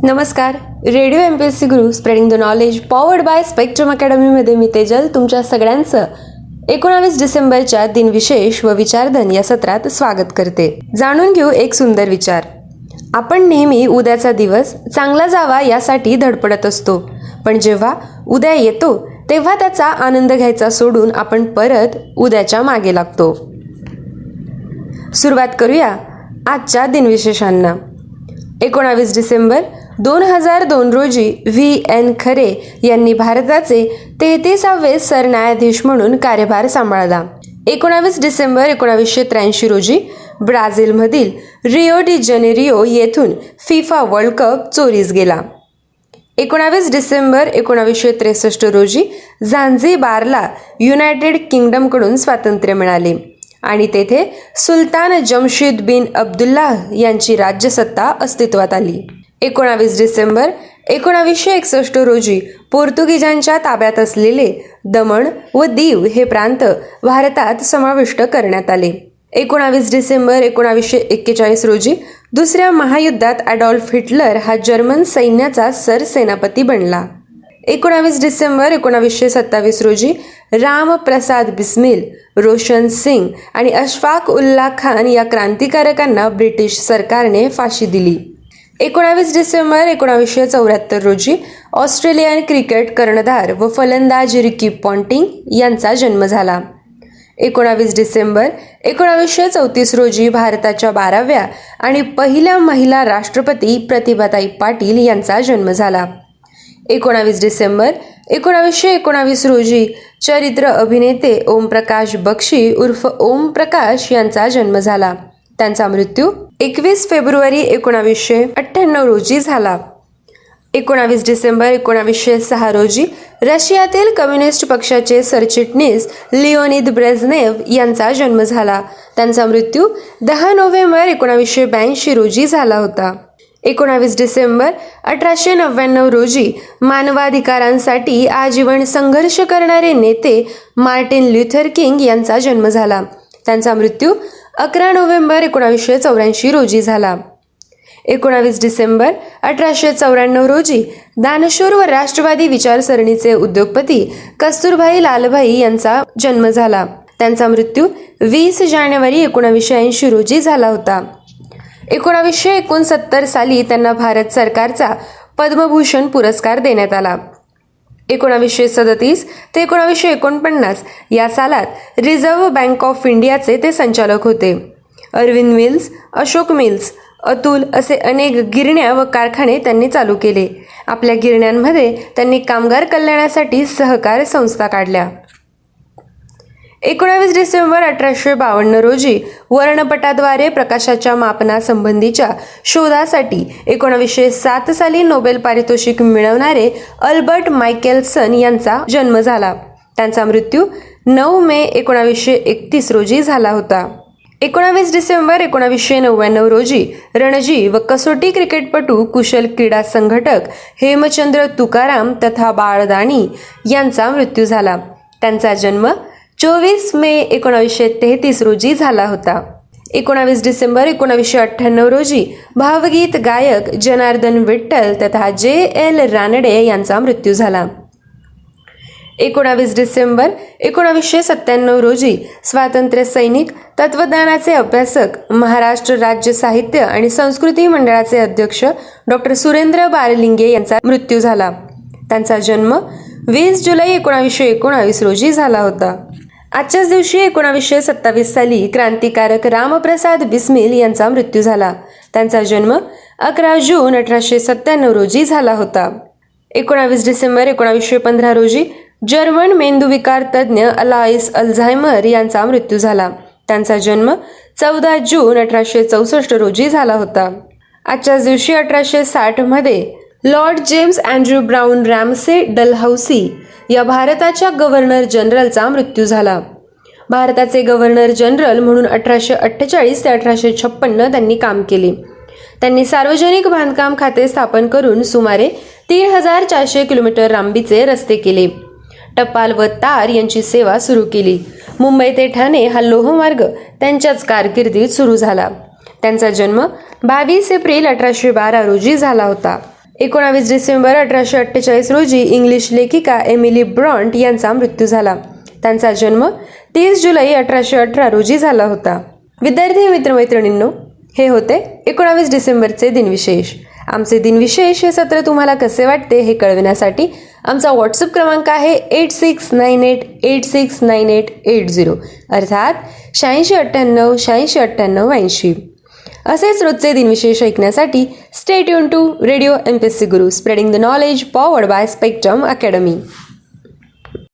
नमस्कार. Radio MPSC Guru spreading the knowledge powered by spectrum अकॅडमीमध्ये मी तेजल तुमच्या सगळ्यांचं 19 डिसेंबरच्या दिनविशेष व विचारधन या सत्रात स्वागत करते. जाणून घेऊ एक सुंदर विचार. आपण नेहमी उद्याचा दिवस चांगला जावा यासाठी धडपडत असतो, पण जेव्हा उद्या येतो तेव्हा त्याचा आनंद घ्यायचा सोडून आपण परत उद्याच्या मागे लागतो. सुरुवात करूया आजच्या दिनविशेषांना. 19 डिसेंबर 2002 रोजी VN खरे यांनी भारताचे 33वे सरन्यायाधीश म्हणून कार्यभार सांभाळला. 19 डिसेंबर 1983 रोजी ब्राझीलमधील रिओ डी जेनेरिओ येथून फिफा वर्ल्ड कप चोरीस गेला. 19 डिसेंबर 1963 रोजी झांझिबारला युनायटेड किंगडमकडून स्वातंत्र्य मिळाले आणि तेथे सुलतान जमशीद बिन अब्दुल्लाह यांची राज्यसत्ता अस्तित्वात आली. 19 डिसेंबर 1961 रोजी पोर्तुगीजांच्या ताब्यात असलेले दमण व दीव हे प्रांत भारतात समाविष्ट करण्यात आले. 19 डिसेंबर 1941 रोजी दुसऱ्या महायुद्धात ॲडॉल्फ हिटलर हा जर्मन सैन्याचा सरसेनापती बनला. 19 डिसेंबर 1927 रोजी राम प्रसाद बिस्मिल, रोशन सिंग आणि अशफाक उल्ला खान या क्रांतिकारकांना ब्रिटिश सरकारने फाशी दिली. 19 डिसेंबर 1974 रोजी ऑस्ट्रेलियन क्रिकेट कर्णधार व फलंदाज रिकी पॉन्टिंग यांचा जन्म झाला. 19 डिसेंबर 1934 रोजी भारताच्या 12व्या आणि पहिल्या महिला राष्ट्रपती प्रतिभाताई पाटील यांचा जन्म झाला. 19 डिसेंबर 1919 रोजी चरित्र अभिनेते ओमप्रकाश बक्षी उर्फ ओम प्रकाश यांचा जन्म झाला. त्यांचा मृत्यू 21 फेब्रुवारी 1998 रोजी झाला. 19 डिसेंबर 1906 रोजी रशियातील कम्युनिस्ट पक्षाचे सरचिटणीस लिओनिद ब्रेझनेव यांचा जन्म झाला. त्यांचा मृत्यू 10 नोव्हेंबर 1982 रोजी झाला होता. 19 डिसेंबर 1899 रोजी मानवाधिकारांसाठी आजीवन संघर्ष करणारे नेते मार्टिन ल्युथर किंग यांचा जन्म झाला. त्यांचा मृत्यू 11 नोव्हेंबर 1984 रोजी झाला. 19 डिसेंबर 1894 रोजी दानशूर व राष्ट्रवादी विचारसरणीचे उद्योगपती कस्तुरभाई लालभाई यांचा जन्म झाला. त्यांचा मृत्यू 20 जानेवारी 1980 रोजी झाला होता. 1969 साली त्यांना भारत सरकारचा पद्मभूषण पुरस्कार देण्यात आला. 1937 ते 1949 या सालात रिझर्व्ह बँक ऑफ इंडियाचे ते संचालक होते. अरविंद मिल्स, अशोक मिल्स, अतुल असे अनेक गिरण्या व कारखाने त्यांनी चालू केले. आपल्या गिरण्यांमध्ये त्यांनी कामगार कल्याणासाठी सहकार संस्था काढल्या. 19 डिसेंबर 1852 रोजी वर्णपटाद्वारे प्रकाशाच्या मापनासंबंधीच्या शोधासाठी 1907 साली नोबेल पारितोषिक मिळवणारे अल्बर्ट मायकेलसन यांचा जन्म झाला. त्यांचा मृत्यू 9 मे 1931 रोजी झाला होता. 19 डिसेंबर 1999 रोजी रणजी व कसोटी क्रिकेटपटू कुशल क्रीडा संघटक हेमचंद्र तुकाराम तथा बाळदाणी यांचा मृत्यू झाला. त्यांचा जन्म 24 मे 1933 रोजी झाला होता. 19 डिसेंबर 1998 रोजी भावगीत गायक जनार्दन विठ्ठल तथा JL रानडे यांचा मृत्यू झाला. 19 डिसेंबर 1997 रोजी स्वातंत्र्य सैनिक, तत्वज्ञानाचे अभ्यासक, महाराष्ट्र राज्य साहित्य आणि संस्कृती मंडळाचे अध्यक्ष डॉक्टर सुरेंद्र बारलिंगे यांचा मृत्यू झाला. त्यांचा जन्म 20 जुलै 1919 रोजी झाला होता. आजच्याच दिवशी 1927 साली क्रांतिकारक रामप्रसाद बिस्मिल यांचा मृत्यू झाला. त्यांचा जन्म 11 जून 1897 रोजी झाला होता. 19 डिसेंबर 1915 रोजी जर्मन मेंदूविकार तज्ज्ञ अलाइस अल्झायमर यांचा मृत्यू झाला. त्यांचा जन्म 14 जून 1864 रोजी झाला होता. आजच्याच दिवशी 1860 मध्ये Lord James Andrew Brown Ramsay Dalhousie या भारताच्या गव्हर्नर जनरलचा मृत्यू झाला. भारताचे गव्हर्नर जनरल म्हणून 1848 ते 1856 त्यांनी काम केले. त्यांनी सार्वजनिक बांधकाम खाते स्थापन करून सुमारे 3400 किलोमीटर लांबीचे रस्ते केले. टपाल व तार यांची सेवा सुरू केली. मुंबई ते ठाणे हा लोहमार्ग त्यांच्याच कारकिर्दीत सुरू झाला. त्यांचा जन्म 22 एप्रिल 1812 रोजी झाला होता. 19 डिसेंबर 1848 रोजी इंग्लिश लेखिका एमिली ब्रॉन्ट यांचा मृत्यू झाला. त्यांचा जन्म 30 जुलै 1818 रोजी झाला होता. विद्यार्थी मित्रमैत्रिणींनो, हे होते 19 डिसेंबरचे दिनविशेष. आमचे दिनविशेष हे सत्र तुम्हाला कसे वाटते हे कळविण्यासाठी आमचा व्हॉट्सअप क्रमांक आहे 8698869880 अर्थात 8698869880. असेच रोजचे दिनविशेष ऐकण्यासाठी stay tune to radio MPSC Guru, spreading the knowledge, powered by Spectrum academy.